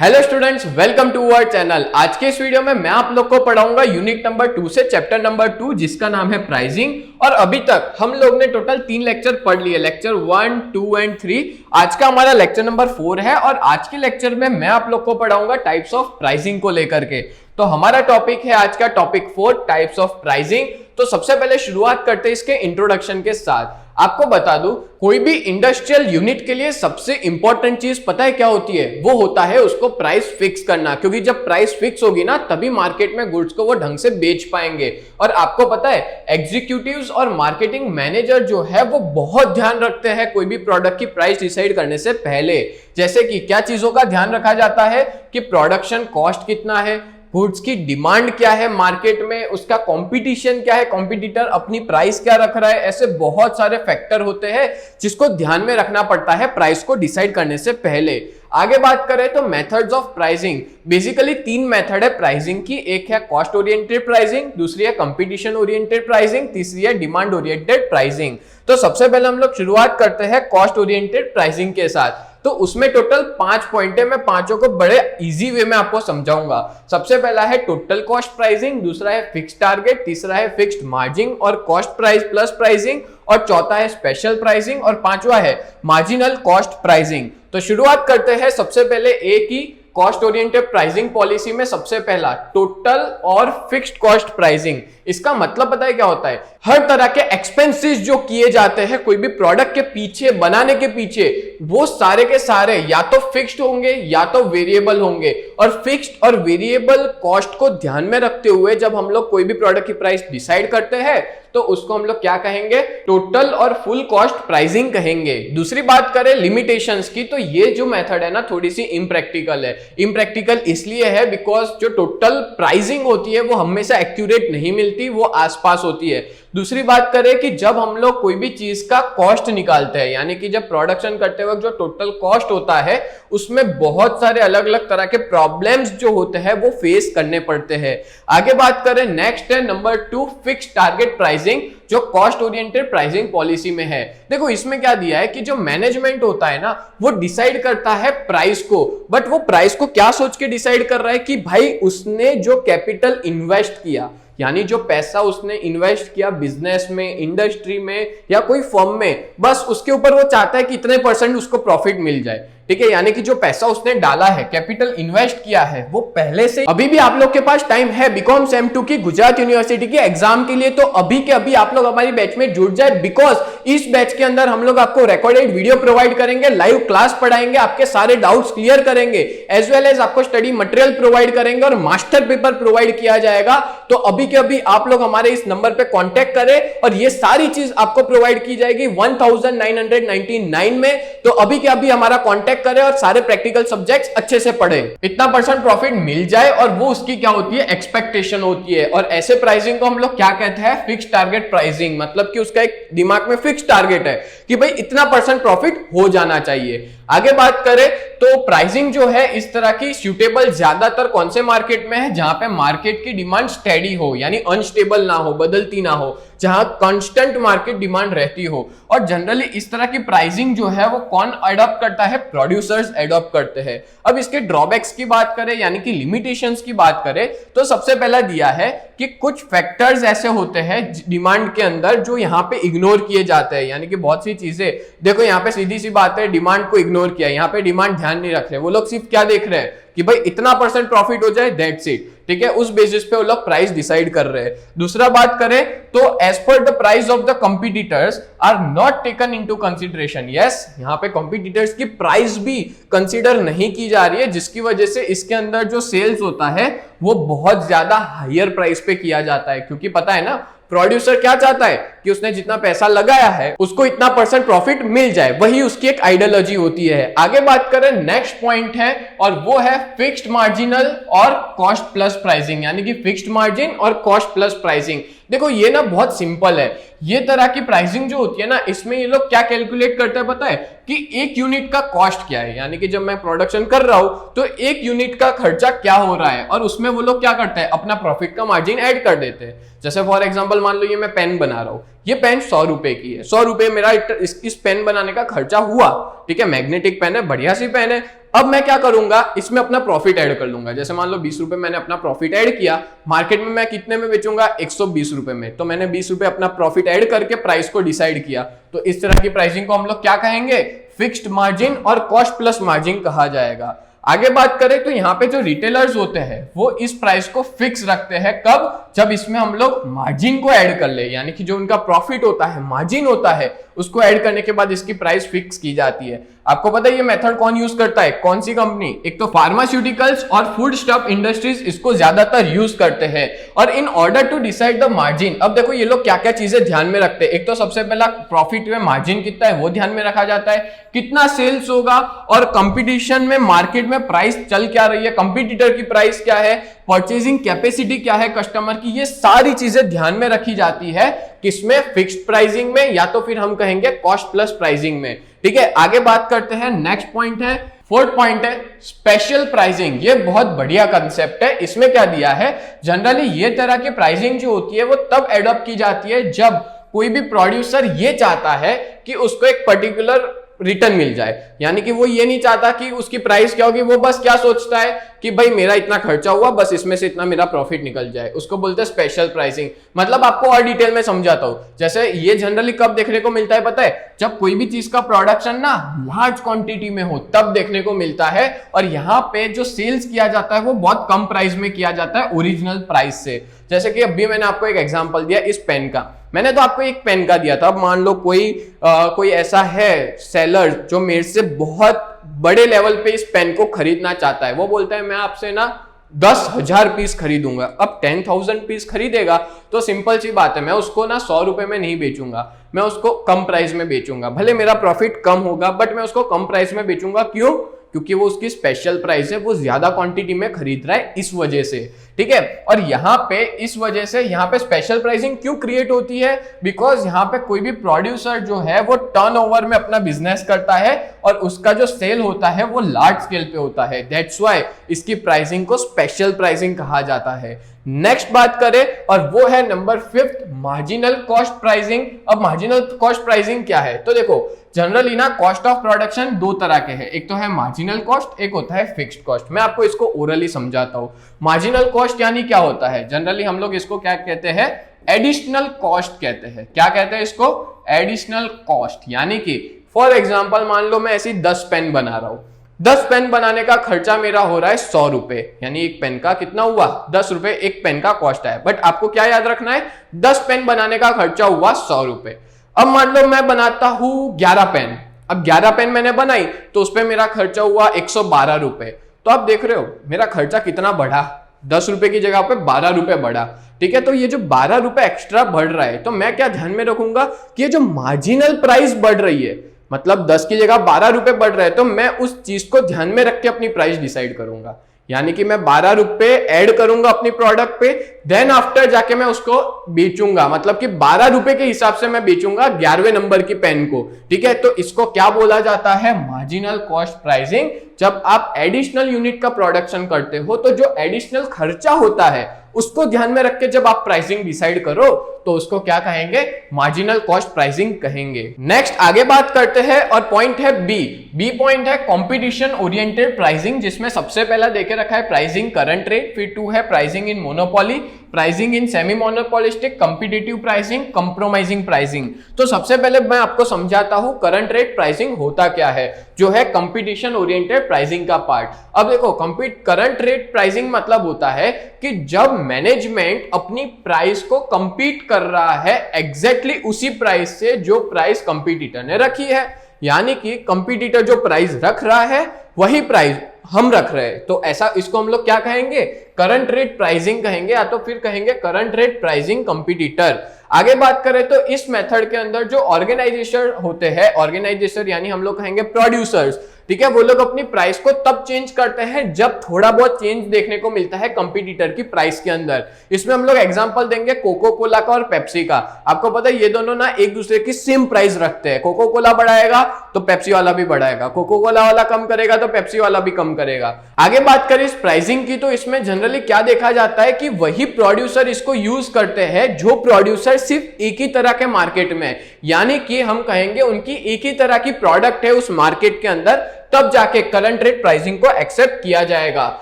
Hello students, welcome to our channel. आज के इस वीडियो में मैं आप लोग को पढ़ाऊंगा यूनिट नंबर 2 से चैप्टर नंबर 2 जिसका नाम है प्राइसिंग। और अभी तक हम लोग ने टोटल 3 लेक्चर पढ़ लिए, लेक्चर 1, 2 एंड 3। आज का हमारा लेक्चर नंबर 4 है और आज के लेक्चर में मैं आप लोग को पढ़ाऊंगा टाइप्स ऑफ प्राइसिंग को लेकर के। तो हमारा टॉपिक है आज का टॉपिक 4, टाइप्स ऑफ प्राइसिंग। तो सबसे पहले शुरुआत करते हैं इसके इंट्रोडक्शन के साथ। आपको बता दूं, कोई भी इंडस्ट्रियल यूनिट के लिए सबसे इंपॉर्टेंट चीज पता है क्या होती है? वो होता है उसको प्राइस फिक्स करना, क्योंकि जब प्राइस फिक्स होगी ना तभी मार्केट में गुड्स को वो ढंग से बेच पाएंगे। और आपको पता है एग्जीक्यूटिव्स और मार्केटिंग मैनेजर जो है वो बहुत ध्यान रखते हैं कोई भी प्रोडक्ट की प्राइस डिसाइड करने से पहले। जैसे कि क्या चीजों का ध्यान रखा जाता है कि प्रोडक्शन कॉस्ट कितना है, गुड्स की डिमांड क्या है मार्केट में, उसका कंपटीशन क्या है, कॉम्पिटिटर अपनी प्राइस क्या रख रहा है। ऐसे बहुत सारे फैक्टर होते हैं जिसको ध्यान में रखना पड़ता है प्राइस को डिसाइड करने से पहले। आगे बात करें तो methods of pricing, basically 3 method है प्राइसिंग की। एक है कॉस्ट ओरिएंटेड प्राइसिंग, दूसरी है कंपटीशन ओरिएंटेड प्राइसिंग, तीसरी है डिमांड ओरिएंटेड प्राइसिंग। तो सबसे पहले हम लोग शुरुआत करते हैं कॉस्ट ओरिएंटेड प्राइसिंग के साथ। तो उसमें टोटल 5 पॉइंट है, मैं पांचों को बड़े इजी वे में आपको समझाऊंगा। सबसे पहला है टोटल कॉस्ट प्राइसिंग, दूसरा है फिक्स टारगेट, तीसरा है फिक्स्ड मार्जिन और कॉस्ट प्राइस प्लस प्राइसिंग, और चौथा है स्पेशल प्राइसिंग, और पांचवा है मार्जिनल कॉस्ट प्राइसिंग। तो शुरुआत करते हैं सबसे पहले एक ही कॉस्ट ओरिएंटेड प्राइसिंग पॉलिसी में। सबसे पहला टोटल और फिक्स्ड कॉस्ट प्राइसिंग। इसका मतलब पता है क्या होता है? हर तरह के एक्सपेंसेस जो किए जाते हैं कोई भी प्रोडक्ट के पीछे, बनाने के पीछे, वो सारे के सारे या तो फिक्स्ड होंगे या तो वेरिएबल होंगे। और फिक्स्ड और वेरिएबल कॉस्ट को ध्यान में रखते हुए जब हम लोग कोई भी प्रोडक्ट की प्राइस डिसाइड करते हैं तो उसको हम लोग क्या कहेंगे? टोटल और फुल कॉस्ट प्राइसिंग कहेंगे। दूसरी बात करें लिमिटेशंस की, तो ये जो मेथड है ना थोड़ी सी इम्प्रैक्टिकल है। इम्प्रैक्टिकल इसलिए है बिकॉज जो टोटल प्राइसिंग होती है वो हमेशा एक्यूरेट नहीं मिलती, वो आसपास होती है। दूसरी बात करें कि जब हम लोग कोई भी चीज का कॉस्ट निकालते हैं, यानी कि जब प्रोडक्शन करते वक्त जो टोटल कॉस्ट होता है उसमें बहुत सारे अलग अलग तरह के प्रॉब्लम्स जो होते हैं वो फेस करने पड़ते हैं। आगे बात करें, नेक्स्ट है नंबर 2 फिक्स्ड टारगेट प्राइसिंग, जो कॉस्ट ओरिएंटेड प्राइसिंग पॉलिसी में है। देखो इसमें क्या दिया है कि जो मैनेजमेंट होता है ना वो डिसाइड करता है प्राइस को, बट वो प्राइस को क्या सोच के डिसाइड कर रहा है कि भाई उसने जो कैपिटल इन्वेस्ट किया, यानी जो पैसा उसने इन्वेस्ट किया बिजनेस में, इंडस्ट्री में या कोई फर्म में, बस उसके ऊपर वो चाहता है कि इतने % उसको प्रॉफिट मिल जाए। ठीक है, यानी कि जो पैसा उसने डाला है, कैपिटल इन्वेस्ट किया है, वो पहले से। अभी भी आप लोग के पास टाइम है बीकॉम सेम 2 की गुजरात यूनिवर्सिटी के एग्जाम के लिए, तो अभी के अभी आप लोग हमारी बैच में जुड़ जाए। बिकॉज इस बैच के अंदर हम लोग आपको रिकॉर्डेड वीडियो प्रोवाइड करेंगे, लाइव क्लास पढ़ाएंगे, आपके सारे डाउट्स क्लियर करेंगे, एज वेल एज आपको स्टडी मटेरियल प्रोवाइड करेंगे और मास्टर पेपर प्रोवाइड किया जाएगा। तो अभी के अभी आप लोग हमारे इस नंबर पे कांटेक्ट करें और ये सारी चीज आपको प्रोवाइड की जाएगी 1999 में। तो अभी के अभी हमारा कांटेक्ट करें और सारे प्रैक्टिकल सब्जेक्ट्स अच्छे से पढ़ें, इतना % प्रॉफिट मिल जाए। और वो उसकी क्या होती है? एक्सपेक्टेशन होती है। और ऐसे प्राइसिंग को हम लोग क्या कहते हैं? Fix target pricing. मतलब कि उसका एक दिमाग में फिक्स टारगेट है कि भाई इतना % प्रॉफिट हो जाना चाहिए। आगे बात करें तो प्राइसिंग जो है इस तरह की सूटेबल ज्यादातर कौन से मार्केट में है? जहां पे मार्केट की डिमांड स्टेडी हो, यानी अनस्टेबल ना हो, बदलती ना हो, जहां कांस्टेंट मार्केट डिमांड रहती हो। और जनरली इस तरह की प्राइसिंग जो है वो कौन अडॉप्ट करता है? प्रोड्यूसर्स अडॉप्ट करते हैं। अब इसके ड्रॉबैक्स की बात करें, यानी कि लिमिटेशंस की बात करें, तो सबसे पहला दिया है कि कुछ फैक्टर्स ऐसे होते हैं डिमांड के अंदर जो यहां पे इग्नोर किए जाते हैं। यानी कि बहुत सी चीजें, देखो यहां पे सीधी सी बात है, डिमांड को इग्नोर किया, यहां पे डिमांड ध्यान नहीं रख रहे। वो लोग सिर्फ क्या देख रहे हैं कि भाई इतना % प्रॉफिट हो जाए, दैट्स इट। ठीक है, उस बेसिस पे वो लोग प्राइस डिसाइड कर रहे हैं। दूसरा बात करें तो as per the price of the competitors are not taken into consideration. Yes, यहां पे कंपीटिटर्स की प्राइस भी कंसीडर नहीं की जा रही है, जिसकी वजह से इसके अंदर जो सेल्स होता है वो बहुत ज्यादा हायर प्राइस पे किया जाता है। क्योंकि पता है ना प्रोड्यूसर क्या चाहता है कि उसने जितना पैसा लगाया है उसको इतना % प्रॉफिट मिल जाए, वही उसकी एक आइडियोलॉजी होती है। आगे बात करें, नेक्स्ट पॉइंट है और वो है फिक्स्ड मार्जिनल और कॉस्ट प्लस प्राइसिंग, यानी कि फिक्स्ड मार्जिन और कॉस्ट प्लस प्राइसिंग। देखो ये ना बहुत सिंपल है। ये तरह की प्राइसिंग जो होती है ना, इसमें ये लोग क्या कैलकुलेट करते हैं पता है? कि एक यूनिट का कॉस्ट क्या है, यानी कि जब मैं प्रोडक्शन कर रहा हूं तो एक यूनिट का खर्चा क्या हो रहा है, और उसमें वो लोग क्या करते हैं? अपना प्रॉफिट का मार्जिन ऐड कर देते हैं। जैसे फॉर एग्जांपल मान लो ये मैं पेन बना रहा हूं, ये पेन 100 रुपए की है, 100 रुपए मेरा इस पेन बनाने का खर्चा हुआ। ठीक है, मैग्नेटिक पेन है, बढ़िया सी पेन है, अब मैं क्या करूंगा, इसमें अपना प्रॉफिट ऐड कर लूंगा। जैसे मान लो 20 रुपए मैंने अपना प्रॉफिट ऐड किया, मार्केट में मैं कितने में बेचूंगा, 120 रुपए में, तो मैंने 20 रुपए अपना प्रॉफिट ऐड करके प्राइस को डिसाइड किया। तो इस तरह की प्राइसिंग को हम लोग क्या कहेंगे, फिक्स्ड मार्जिन और कॉस्ट प्लस मार्जिन कहा जाएगा। आगे बात करें तो यहाँ पे जो रिटेलर्स होते हैं वो इस प्राइस को फिक्स रखते हैं, कब, जब इसमें हम लोग मार्जिन को ऐड कर ले, यानी कि जो उनका प्रॉफिट होता है, मार्जिन होता है, उसको ऐड करने के बाद इसकी प्राइस फिक्स की जाती है। आपको पता है ये मेथड कौन यूज करता है, कौन सी कंपनी, एक तो फार्मास्यूटिकल्स और फूड स्टफ इंडस्ट्रीज इसको ज्यादातर यूज करते हैं। और in order to decide the margin, अब देखो ये लोग क्या क्या चीजें ध्यान में रखते हैं। एक तो सबसे पहला प्रॉफिट में मार्जिन कितना है वो ध्यान में रखा जाता है, कितना सेल्स होगा, और कंपटीशन में मार्केट में प्राइस चल क्या रही है, कंपटीटर की प्राइस क्या है, परचेजिंग कैपेसिटी क्या है कस्टमर की, ये सारी चीजें ध्यान में रखी जाती है। किसमें, फिक्स्ड प्राइसिंग में, या तो फिर हम कहेंगे कॉस्ट प्लस प्राइसिंग में। ठीक है, आगे बात करते हैं, नेक्स्ट पॉइंट है, फोर्थ पॉइंट है स्पेशल प्राइसिंग। ये बहुत बढ़िया कंसेप्ट है। इसमें क्या दिया है, जनरली ये तरह की प्राइसिंग जो होती है वो तब एडॉप्ट की जाती है जब कोई भी प्रोड्यूसर ये चाहता है कि उसको एक पर्टिकुलर रिटर्न मिल जाए, यानी कि वो ये नहीं चाहता कि उसकी प्राइस क्या होगी, वो बस क्या सोचता है कि भाई मेरा इतना खर्चा हुआ, बस इसमें से इतना मेरा प्रॉफिट निकल जाए, उसको बोलते हैं स्पेशल प्राइसिंग। मतलब आपको और डिटेल में समझाता हूं, जैसे ये जनरली कब देखने को मिलता है पता है, जब कोई भी चीज का प्रोडक्शन ना लार्ज क्वांटिटी में हो तब देखने को मिलता है। और यहाँ पे जो सेल्स किया जाता है वो बहुत कम प्राइस में किया जाता है ओरिजिनल प्राइस से। जैसे कि अभी मैंने आपको एक एग्जांपल दिया इस पेन का, मैंने तो आपको एक पेन का दिया था। अब मान लो कोई ऐसा है सेलर जो मेरे से बहुत बड़े लेवल पे इस पेन को खरीदना चाहता है, वो बोलता है मैं आपसे ना 10,000 पीस खरीदूंगा। अब 10,000 पीस खरीदेगा तो सिंपल सी बात है, मैं उसको ना 100 रुपए में नहीं बेचूंगा, मैं उसको कम प्राइस में बेचूंगा। भले मेरा प्रॉफिट कम होगा बट मैं उसको कम प्राइस में बेचूंगा। क्यों, क्योंकि वो उसकी स्पेशल प्राइस है, वो ज्यादा क्वांटिटी में खरीद रहा है, इस वजह से। ठीक है, और यहाँ पे इस वजह से यहाँ पे स्पेशल प्राइसिंग क्यों क्रिएट होती है, बिकॉज यहाँ पे कोई भी प्रोड्यूसर जो है वो टर्नओवर में अपना बिजनेस करता है और उसका जो सेल होता है वो लार्ज स्केल पे होता है। दैट्स व्हाई इसकी प्राइसिंग को स्पेशल प्राइसिंग कहा जाता है। नेक्स्ट बात करें और वो है नंबर 5, मार्जिनल कॉस्ट प्राइसिंग। अब मार्जिनल कॉस्ट प्राइसिंग क्या है, तो देखो जनरली ना कॉस्ट ऑफ प्रोडक्शन दो तरह के हैं, एक तो है मार्जिनल कॉस्ट, एक होता है फिक्स्ड कॉस्ट। मैं आपको इसको ओरली समझाता हूं। मार्जिनल कॉस्ट यानी क्या होता है, जनरली हम लोग इसको क्या कहते हैं, एडिशनल कॉस्ट कहते हैं। क्या कहते हैं इसको, एडिशनल कॉस्ट। यानी कि फॉर एग्जांपल मान लो मैं ऐसी 10 पेन बना रहा हूं, 10 पेन बनाने का खर्चा मेरा हो रहा है 100 रुपए, यानी एक पेन का कितना हुआ, 10 रुपए एक पेन का कॉस्ट है। बट आपको क्या याद रखना है, 10 पेन बनाने का खर्चा हुआ 100 रुपए। अब मान लो मैं बनाता हूं 11 पेन, अब 11 पेन मैंने बनाई तो उस पर मेरा खर्चा हुआ 112 रुपए। तो आप देख रहे हो मेरा खर्चा कितना बढ़ा, 10 रुपए की जगह पे 12 रुपए बढ़ा। ठीक है, तो ये जो 12 रुपए एक्स्ट्रा बढ़ रहा है, तो मैं क्या ध्यान में रखूंगा कि ये जो मार्जिनल प्राइस बढ़ रही है, मतलब 10 की जगह 12 रुपए बढ़ रहे हैं, तो मैं उस चीज को ध्यान में रख के अपनी प्राइस डिसाइड करूंगा। यानी कि मैं 12 रुपए ऐड करूंगा अपनी प्रोडक्ट पे, देन आफ्टर जाके मैं उसको बेचूंगा, मतलब कि 12 रुपए के हिसाब से मैं बेचूंगा 11वें नंबर की पेन को। ठीक है, तो इसको क्या बोला जाता है, मार्जिनल कॉस्ट प्राइसिंग। जब आप एडिशनल यूनिट का प्रोडक्शन करते हो तो जो एडिशनल खर्चा होता है उसको ध्यान में रख के जब आप प्राइसिंग डिसाइड करो तो उसको क्या कहेंगे, मार्जिनल कॉस्ट प्राइसिंग कहेंगे। नेक्स्ट आगे बात करते हैं और पॉइंट है बी पॉइंट है कंपटीशन ओरिएंटेड प्राइसिंग, जिसमें सबसे पहला देखे रखा है प्राइसिंग करंट रेट, फिर 2 है pricing in monopoly, pricing in semi monopolistic, competitive pricing, compromising pricing. तो सबसे पहले मैं आपको समझाता हूं करंट रेट प्राइसिंग होता क्या है, जो है कंपटीशन ओरिएंटेड प्राइसिंग का पार्ट। अब देखो करंट रेट प्राइसिंग मतलब होता है कि जब मैनेजमेंट अपनी प्राइस को कंपीट कर रहा है एग्जैक्टली उसी प्राइस से जो प्राइस कंपटीटर ने रखी है, यानी कि कंपटीटर जो प्राइस रख रहा है वही प्राइस हम रख रहे हैं, तो ऐसा इसको हम लोग क्या कहेंगे, करंट रेट प्राइसिंग कहेंगे, या तो फिर कहेंगे करंट रेट प्राइसिंग कंपटीटर। आगे बात करें तो इस मेथड के अंदर जो ऑर्गेनाइजेशन होते हैं, ऑर्गेनाइजेशन यानी हम लोग कहेंगे प्रोड्यूसर्स, ठीक है, वो लोग अपनी प्राइस को तब चेंज करते हैं जब थोड़ा बहुत चेंज देखने को मिलता है कंपटीटर की प्राइस के अंदर। इसमें हम लोग एग्जांपल देंगे कोको कोला का और पेप्सी का। आपको पता है ये दोनों ना एक दूसरे की सेम प्राइस रखते हैं, कोको कोला बढ़ाएगा तो पेप्सी वाला भी बढ़ाएगा, कोको कोला वाला कम करेगा तो पेप्सी वाला भी कम करेगा। आगे बात करें इस प्राइसिंग की, तो इसमें जनरली क्या देखा जाता है कि वही प्रोड्यूसर इसको यूज करते हैं जो प्रोड्यूसर सिर्फ एक ही तरह के मार्केट में, यानी कि हम कहेंगे उनकी एक ही तरह की प्रोडक्ट है उस मार्केट के अंदर, तब जाके करंट रेट प्राइसिंग को एक्सेप्ट किया जाएगा।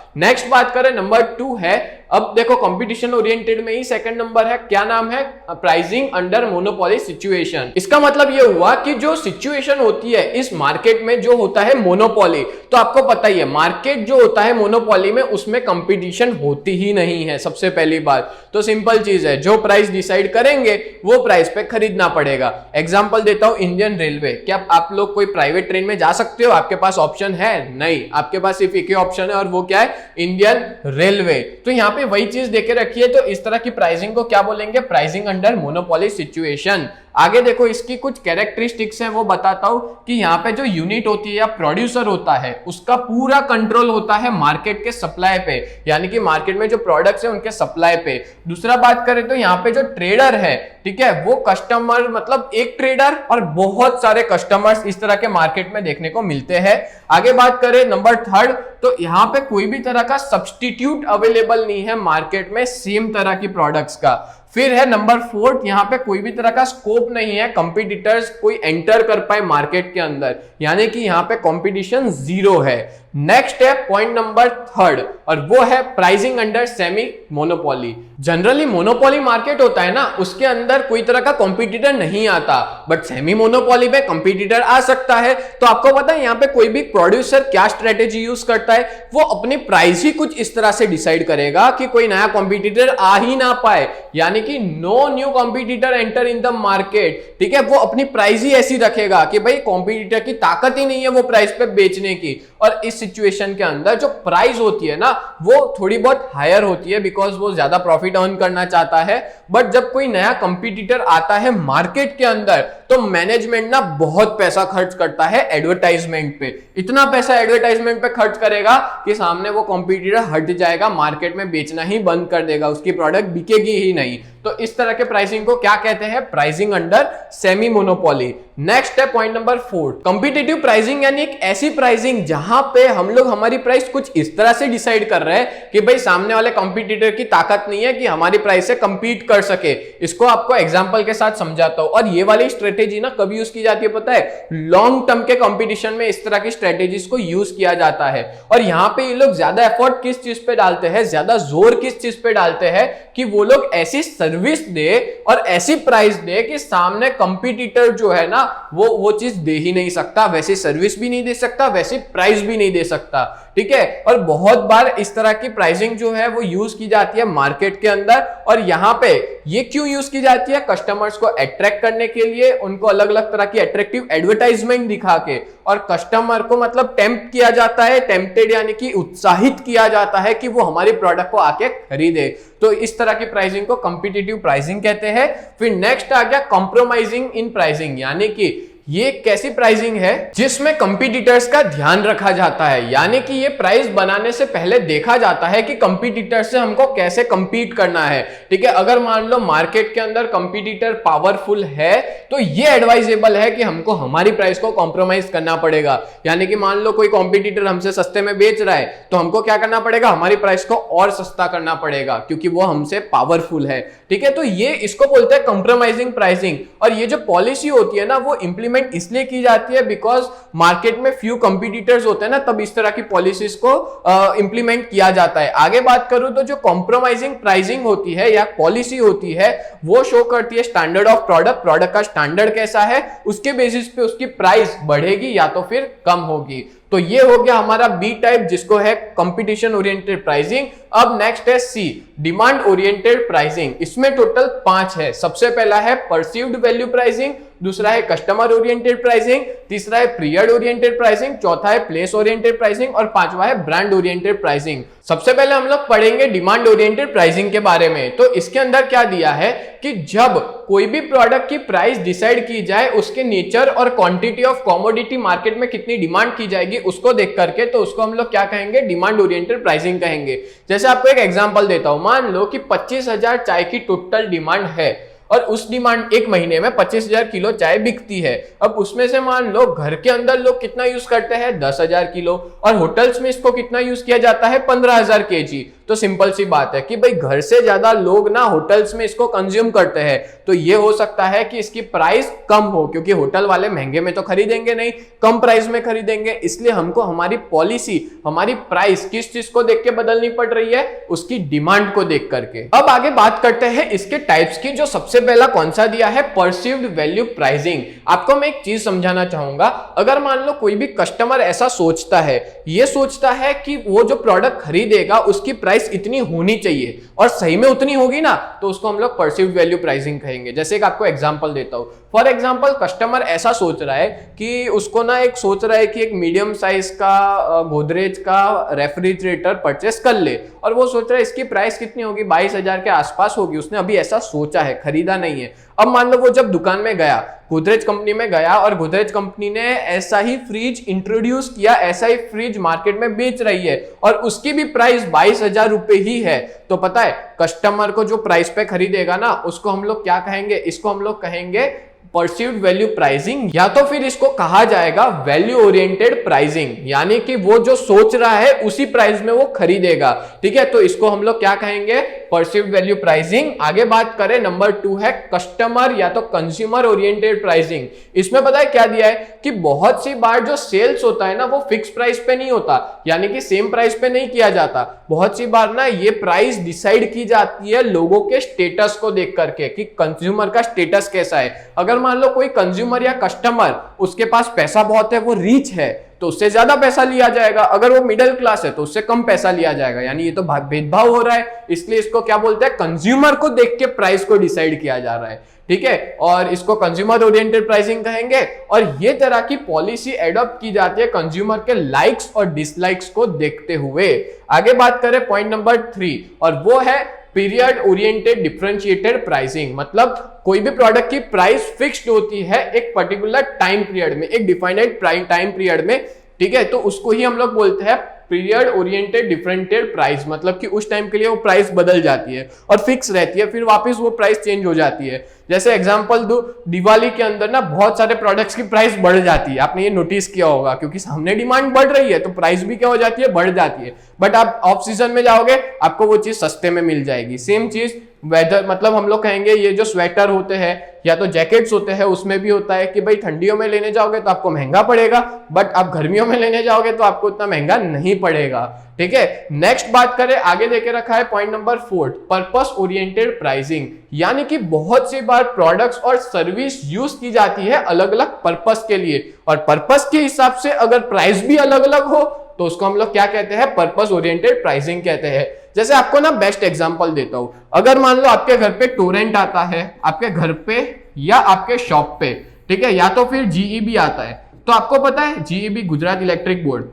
नेक्स्ट बात करें नंबर 2 है, अब देखो कंपटीशन ओरिएंटेड में ही सेकंड नंबर है, क्या नाम है, प्राइसिंग अंडर मोनोपोली सिचुएशन। इसका मतलब यह हुआ कि जो सिचुएशन होती है इस मार्केट में जो होता है मोनोपोली, तो आपको पता ही है मार्केट जो होता है मोनोपोली में उसमें कंपटीशन होती ही नहीं है। सबसे पहली बात तो सिंपल चीज है, जो प्राइस डिसाइड करेंगे वो प्राइस पे खरीदना पड़ेगा। एग्जांपल देता हूं, इंडियन रेलवे, क्या आप लोग कोई प्राइवेट ट्रेन में जा सकते हो? आपके पास ऑप्शन है? नहीं, आपके पास सिर्फ एक ही ऑप्शन है और वो क्या है, इंडियन रेलवे। तो यहां पे वही चीज देके रखी है, तो इस तरह की प्राइसिंग को क्या बोलेंगे, प्राइसिंग अंडर मोनोपोली सिचुएशन। आगे देखो इसकी कुछ कैरेक्टरिस्टिक्स हैं वो बताता हूं कि यहाँ पे जो यूनिट होती है या प्रोड्यूसर होता है उसका पूरा कंट्रोल होता है मार्केट के सप्लाई पे, यानी कि मार्केट में जो प्रोडक्ट्स है उनके सप्लाई पे। दूसरा बात करें तो यहाँ पे जो ट्रेडर है, ठीक है, वो कस्टमर, मतलब एक ट्रेडर और बहुत सारे कस्टमर्स इस तरह के मार्केट में देखने को मिलते हैं। आगे बात करें नंबर 3, तो यहाँ पे कोई भी तरह का सब्स्टिट्यूट अवेलेबल नहीं है मार्केट में सेम तरह की प्रोडक्ट्स का। फिर है नंबर 4, यहाँ पे कोई भी तरह का स्कोप नहीं है कंपटीटर्स कोई एंटर कर पाए मार्केट के अंदर, यानी कि यहाँ पे कंपटीशन 0 है। नेक्स्ट है पॉइंट नंबर 3 और वो है pricing under semi monopoly. Generally monopoly market होता है ना, उसके अंदर कोई तरह का कंपटीटर नहीं आता, बट सेमी मोनोपोली में कंपटीटर आ सकता है। तो आपको पता है यहाँ पे कोई भी प्रोड्यूसर क्या स्ट्रेटेजी यूज करता है, वो अपनी प्राइस ही कुछ इस तरह से डिसाइड करेगा कि कोई नया कंपटीटर आ ही ना पाए, यानी कि no new competitor enter in the market. ठीक है, वो अपनी प्राइस ही ऐसी रखेगा कि भाई कंपटीटर की ताकत ही नहीं है वो प्राइस पे बेचने की। और इस सिचुएशन के अंदर जो प्राइस होती है ना वो थोड़ी बहुत हायर होती है, बिकॉज वो ज्यादा प्रॉफिट अर्न करना चाहता है। बट जब कोई नया कंपटीटर आता है मार्केट के अंदर तो मैनेजमेंट ना बहुत पैसा खर्च करता है एडवर्टाइजमेंट पे। इतना पैसा एडवर्टाइजमेंट पे खर्च करेगा कि सामने वो कंपटीटर हट जाएगा, मार्केट में बेचना ही बंद कर देगा, उसकी प्रोडक्ट बिकेगी ही नहीं। तो इस तरह के प्राइसिंग को क्या कहते हैं, pricing under semi monopoly. Next है पॉइंट नंबर 4, कॉम्पिटिटिव प्राइसिंग, यानी एक ऐसी प्राइसिंग जहां पे हम लोग हमारी प्राइस कुछ इस तरह से डिसाइड कर रहे हैं कि भाई सामने वाले कंपटीटर की ताकत नहीं है कि हमारी प्राइस से कंपीट कर सके। इसको आपको एग्जांपल के साथ समझाता हूं। और ये वाली स्ट्रेटेजी ना कभी यूज की जाती है पता है, लॉन्ग टर्म के कंपटीशन में इस तरह की स्ट्रेटेजीज को यूज किया जाता है। और यहां पे ये लोग ज्यादा एफर्ट किस चीज पे डालते हैं, ज्यादा जोर किस चीज पे डालते हैं कि वो लोग ऐसी सर्विस दे और ऐसी प्राइस दे कि सामने कंपटीटर जो है ना वो चीज दे ही नहीं सकता, वैसी सर्विस भी नहीं दे सकता, वैसी प्राइस भी नहीं दे सकता। ठीक है, और बहुत बार इस तरह की प्राइसिंग जो है वो यूज की जाती है मार्केट के अंदर। और यहां पे ये क्यों यूज की जाती है, कस्टमर्स को अट्रैक्ट करने के लिए, उनको अलग अलग तरह की अट्रैक्टिव एडवर्टाइजमेंट दिखा के, और कस्टमर को मतलब टेम्प्ट किया जाता है, टेम्प्टेड यानी कि उत्साहित किया जाता है कि वो हमारी प्रोडक्ट को आके खरीदे। तो इस तरह की प्राइसिंग को कॉम्पिटिटिव प्राइसिंग कहते हैं। फिर नेक्स्ट आ गया कॉम्प्रोमाइजिंग इन प्राइसिंग, यानी कि ये कैसी प्राइसिंग है जिसमें कंपटीटर्स का ध्यान रखा जाता है, यानी कि ये प्राइस बनाने से पहले देखा जाता है कि कंपटीटर से हमको कैसे कंपीट करना है। ठीक है, अगर मान लो मार्केट के अंदर कंपटीटर पावरफुल है तो ये एडवाइजेबल है कि हमको हमारी प्राइस को कॉम्प्रोमाइज करना पड़ेगा। यानी कि मान लो कोई कंपटीटर हमसे सस्ते में बेच रहा है तो हमको क्या करना पड़ेगा, हमारी प्राइस को और सस्ता करना पड़ेगा क्योंकि वो हमसे पावरफुल है। ठीक है, तो ये इसको बोलते हैं कॉम्प्रोमाइजिंग प्राइसिंग। और ये जो पॉलिसी होती है ना वो इंप्लीमेंट इसलिए की जाती है बिकॉज मार्केट में फ्यू कंपटीटर्स होते हैं ना, तब इस तरह की पॉलिसीज को इंप्लीमेंट किया जाता है। आगे बात करूं तो जो कॉम्प्रोमाइजिंग प्राइसिंग होती है या पॉलिसी होती है वो शो करती है स्टैंडर्ड ऑफ प्रोडक्ट का स्टैंडर्ड कैसा है, उसके बेसिस पे उसकी प्राइस बढ़ेगी या तो फिर कम होगी। तो ये हो गया हमारा बी टाइप जिसको है कंपटीशन ओरिएंटेड प्राइसिंग। अब नेक्स्ट है सी, डिमांड ओरिएंटेड प्राइसिंग। इसमें टोटल 5 है। सबसे पहला है परसीव्ड वैल्यू प्राइसिंग, दूसरा है कस्टमर ओरिएंटेड प्राइसिंग, तीसरा है पीरियड ओरिएंटेड प्राइसिंग, चौथा है प्लेस ओरिएंटेड प्राइसिंग और पांचवा है ब्रांड ओरिएंटेड प्राइसिंग। सबसे पहले हम लोग पढ़ेंगे डिमांड ओरिएंटेड प्राइसिंग के बारे में। तो इसके अंदर क्या दिया है कि जब कोई भी प्रोडक्ट की प्राइस डिसाइड की जाए उसके नेचर और क्वांटिटी ऑफ कमोडिटी मार्केट में कितनी डिमांड की जाएगी उसको देख करके, तो उसको हम लोग क्या कहेंगे, डिमांड ओरिएंटेड प्राइसिंग कहेंगे। जैसे आपको एक एग्जांपल देता हूं, मान लो कि 25,000 चाय की टोटल डिमांड है और उस डिमांड एक महीने में 25,000 किलो चाय बिकती है। अब उसमें से मान लो घर के अंदर लोग कितना यूज करते हैं, 10,000 किलो, और होटल्स में इसको कितना यूज किया जाता है, 15,000 kg। तो सिंपल सी बात है कि भाई घर से ज्यादा लोग ना होटल्स में इसको कंज्यूम करते हैं, तो ये हो सकता है कि इसकी प्राइस कम हो, क्योंकि होटल वाले महंगे में तो खरीदेंगे नहीं, कम प्राइस में खरीदेंगे। इसलिए हमको हमारी पॉलिसी, हमारी प्राइस किस चीज को देख के बदलनी पड़ रही है, उसकी डिमांड को देख करके। अब आगे बात करते हैं इसके टाइप्स की। जो सबसे पहला कौन सा दिया है, परसीव्ड वैल्यू प्राइसिंग। आपको मैं एक चीज समझाना चाहूंगा, अगर मान लो कोई भी कस्टमर ऐसा सोचता है, ये सोचता है कि वो जो प्रोडक्ट खरीदेगा उसकी प्राइस इतनी होनी चाहिए और सही में उतनी होगी ना, तो उसको हम लोग परसीव्ड वैल्यू प्राइसिंग कहेंगे। जैसे एक आपको एग्जांपल देता हूं। फॉर एग्जांपल, कस्टमर ऐसा सोच रहा है कि उसको ना एक सोच रहा है कि एक मीडियम साइज का गोदरेज का रेफ्रिजरेटर परचेस कर ले, और वो सोच रहा है इसकी प्राइस कितनी होगी, 22,000 के आसपास होगी। उसने अभी ऐसा सोचा है, खरीदा नहीं है। अब मान लो वो जब दुकान में गया, गोदरेज कंपनी में गया, और गोदरेज कंपनी ने ऐसा ही फ्रिज इंट्रोड्यूस किया, ऐसा ही फ्रिज मार्केट में बेच रही है, और उसकी भी प्राइस 22,000 रुपए ही है। तो पता है कस्टमर को जो प्राइस पे खरीदेगा ना, उसको हम लोग क्या कहेंगे, इसको हम लोग कहेंगे परसीव्ड वैल्यू प्राइसिंग, या तो फिर इसको कहा जाएगा वैल्यू ओरिएंटेड प्राइसिंग, यानी कि वो जो सोच रहा है उसी प्राइस में वो खरीदेगा। ठीक है, तो इसको हम लोग क्या कहेंगे, परसीव्ड वैल्यू प्राइसिंग। आगे बात करें, नंबर 2 है कस्टमर या तो कंज्यूमर ओरिएंटेड प्राइसिंग। इसमें पता है क्या दिया है कि बहुत सी बार जो सेल्स होता है ना, वो फिक्स प्राइस पे नहीं होता, यानी कि सेम प्राइस पे नहीं किया जाता। बहुत सी बार ना ये प्राइस डिसाइड की जाती है लोगों के स्टेटस को देख करके, कि कंज्यूमर का स्टेटस कैसा है। अगर मान लो कोई कंज्यूमर या कस्टमर, उसके पास पैसा बहुत है, वो रिच है, तो उससे ज्यादा पैसा लिया जाएगा। अगर वो मिडिल क्लास है तो उससे कम पैसा लिया जाएगा, यानी ये तो भेदभाव हो रहा है। इसलिए इसको क्या बोलते हैं, कंज्यूमर को देख के प्राइस को डिसाइड किया जा रहा है। ठीक है, और इसको कंज्यूमर ओरिएंटेड प्राइसिंग कहेंगे। और ये तरह की पॉलिसी एडॉप्ट की जाती है कंज्यूमर के लाइक्स और डिसलाइक्स को देखते हुए। आगे बात करें पॉइंट नंबर 3, और वो है पीरियड ओरिएंटेड डिफरेंशिएटेड प्राइसिंग। मतलब कोई भी प्रोडक्ट की प्राइस फिक्स्ड होती है एक पर्टिकुलर टाइम पीरियड में, एक डिफाइंड टाइम पीरियड में। ठीक है, तो उसको ही हम लोग बोलते हैं पीरियड ओरिएंटेड डिफरेंशिएटेड प्राइस। मतलब कि उस टाइम के लिए वो प्राइस बदल जाती है और फिक्स रहती है, फिर वापस वो प्राइस चेंज हो जाती है। जैसे एग्जांपल दो, दिवाली के अंदर ना बहुत सारे प्रोडक्ट्स की प्राइस बढ़ जाती है, आपने ये नोटिस किया होगा, क्योंकि सामने डिमांड बढ़ रही है तो प्राइस भी क्या हो जाती है, बढ़ जाती है। बट आप ऑफ सीजन में जाओगे, आपको वो चीज सस्ते में मिल जाएगी। सेम चीज वेदर, मतलब हम लोग कहेंगे ये जो स्वेटर होते हैं या तो जैकेट्स होते हैं, उसमें भी होता है कि भाई ठंडियों में लेने जाओगे तो आपको महंगा पड़ेगा, बट आप गर्मियों में लेने जाओगे तो आपको उतना महंगा नहीं पड़ेगा। ठीक है, नेक्स्ट बात करें, आगे देके रखा है point number 4, purpose oriented pricing. यानी कि बहुत सी बार प्रोडक्ट्स और सर्विस यूज की जाती है अलग अलग पर्पस के लिए, और पर्पस के हिसाब से अगर प्राइस भी अलग अलग हो तो उसको हम लोग क्या कहते हैं, पर्पस ओरिएंटेड प्राइसिंग कहते हैं। जैसे आपको ना बेस्ट एग्जांपल देता हूं, अगर मान लो आपके घर पे टोरेंट आता है, आपके घर पे या आपके शॉप पे, ठीक है, या तो फिर जीईबी आता है, तो आपको पता है जीईबी, गुजरात इलेक्ट्रिक बोर्ड,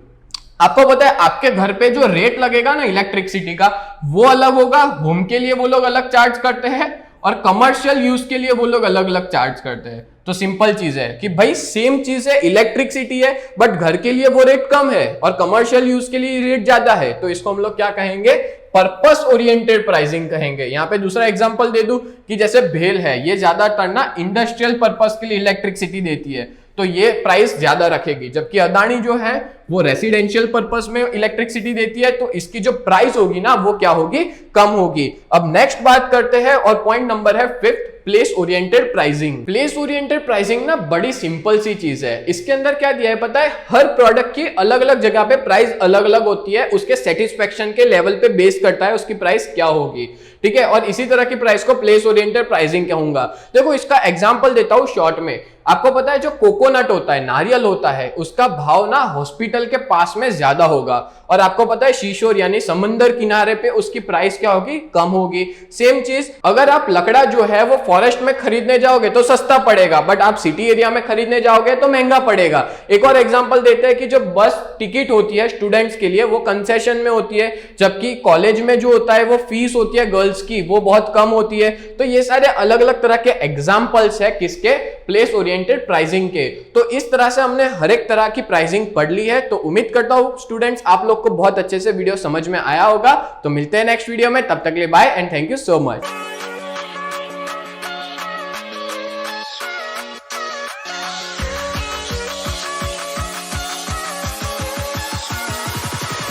आपको पता है आपके घर पे जो रेट लगेगा ना इलेक्ट्रिसिटी का, वो अलग होगा। होम के लिए वो लोग अलग चार्ज करते हैं और कमर्शियल यूज के लिए वो लोग अलग अलग चार्ज करते हैं। तो सिंपल चीज है कि भाई सेम चीज है, इलेक्ट्रिसिटी है, बट घर के लिए वो रेट कम है और कमर्शियल यूज के लिए रेट ज्यादा है, तो इसको हम लोग क्या कहेंगे, पर्पस ओरिएंटेड प्राइसिंग कहेंगे। यहाँ पे दूसरा एग्जांपल दे दूं कि जैसे भेल है, ये ज्यादातर ना इंडस्ट्रियल पर्पस के लिए इलेक्ट्रिसिटी देती है, तो ये प्राइस ज्यादा रखेगी। जबकि अदानी जो है वो रेसिडेंशियल पर्पस में इलेक्ट्रिसिटी देती है, तो इसकी जो प्राइस होगी ना वो क्या होगी, कम होगी। अब नेक्स्ट बात करते हैं, और पॉइंट नंबर है 5, place oriented pricing. Place oriented pricing ना बड़ी सिंपल सी चीज है। इसके अंदर क्या दिया है पता है, हर प्रोडक्ट की अलग अलग जगह पे प्राइस अलग अलग होती है, उसके सेटिस्फेक्शन के लेवल पे बेस करता है उसकी प्राइस क्या होगी। ठीक है, और इसी तरह की प्राइस को प्लेस ओरिएंटेड प्राइसिंग कहूंगा। देखो इसका एग्जांपल देता हूं शॉर्ट में। आपको पता है जो कोकोनट होता है, नारियल होता है, उसका भाव ना हॉस्पिटल के पास में ज्यादा होगा, और आपको पता है शीशोर यानी समंदर किनारे पे उसकी प्राइस क्या होगी, कम होगी। सेम चीज अगर आप लकड़ा जो है वो फॉरेस्ट में खरीदने जाओगे तो सस्ता पड़ेगा, बट आप सिटी एरिया में खरीदने जाओगे तो महंगा पड़ेगा। एक और एग्जांपल देते हैं कि जो बस टिकट होती है स्टूडेंट्स के लिए वो कंसेशन में होती है, जबकि कॉलेज में जो होता है वो फीस होती है गर्ल्स की, वो बहुत कम होती है। तो ये सारे अलग अलग तरह के एग्जांपल्स है किसके, प्लेस ओरिएंटेड प्राइसिंग के। तो इस तरह से हमने हर एक तरह की प्राइसिंग पढ़ ली है। तो उम्मीद करता हूं स्टूडेंट्स आप लोग को बहुत अच्छे से वीडियो समझ में आया होगा। तो मिलते हैं नेक्स्ट वीडियो में, तब तक के लिए bye and thank you so much.